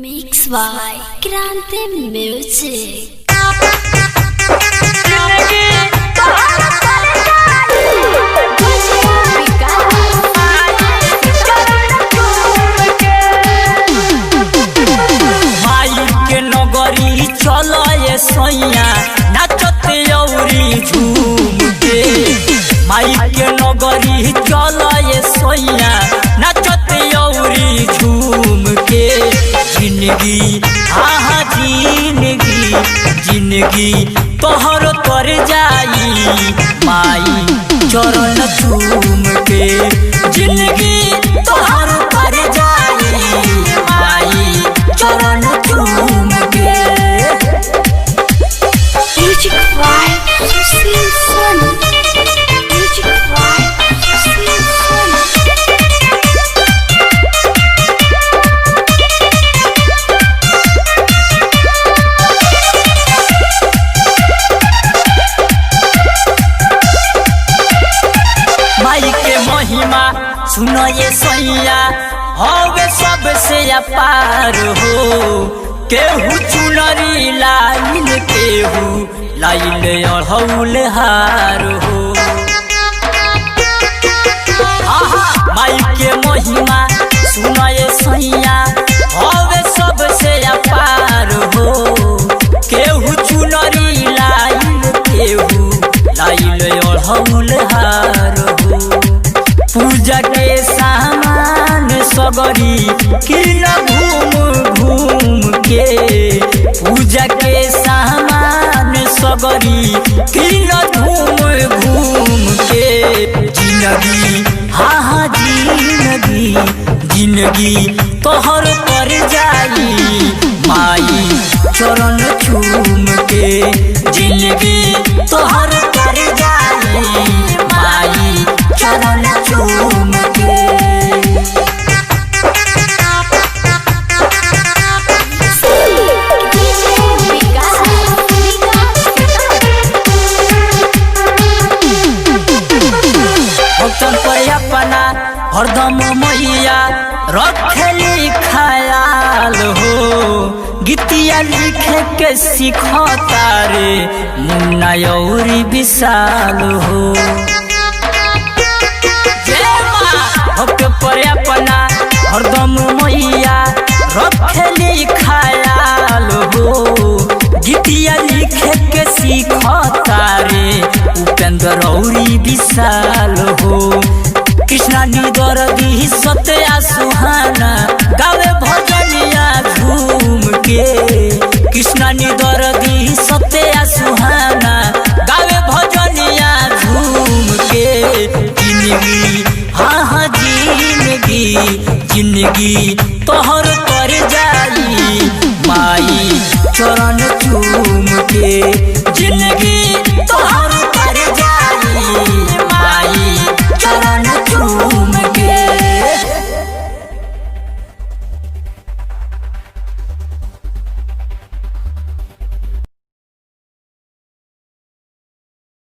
Mix by Grande Music. चलो ये सोया नाचते औरी झूम के माई के नगरी चलो ये सोया नाचते औरी झूम के जिंदगी हाँ जिंदगी जिंदगी तोहर तर जाई माई चरण झूम के जिंदगी तोहर तर जाई माई चरण झूम के। Music vibe, Susil Sun. Music vibe, Susil Sun. माई के महिमा सुनो ये सैया हवे सबसे अपार हो केहू चुनरी लाइन केहू लाइल अढ़ौल हार हो। माई के महिमा सुनो ये सैया हवे सबसे अपार हो केहू चुनरी लाइन केहू लाइल अढ़ौल हार हो। पूजा के सामान सगरी किन घूम घूम के पूजा के सामान सगरी किन घूम घूम के जिंदगी हाँ जिंदगी जिंदगी तोहर पर जाई माई चरण चूम के जिंदगी तोहर पर जाई माई चरण चूम के। अपना हरदम मैया रखली ख्याल हो गीतिया लिखे के सिखता रे मुन्ना औरी विशाल हो। पर अपना हरदम मैया रखली ख्याल हो गीतिया लिखे के सिखता रे उपेंद्र औरी विशाल हो। कृष्णा निदर्दी सत्या सुहाना गावे भजनिया झूम के कृष्णा निदर्दी सत्या सुहाना गावे भजनिया झूम के जिंदगी हाँ जिंदगी जिंदगी तोहर तर जाई माई चरण चूम के जिंदगी तोहर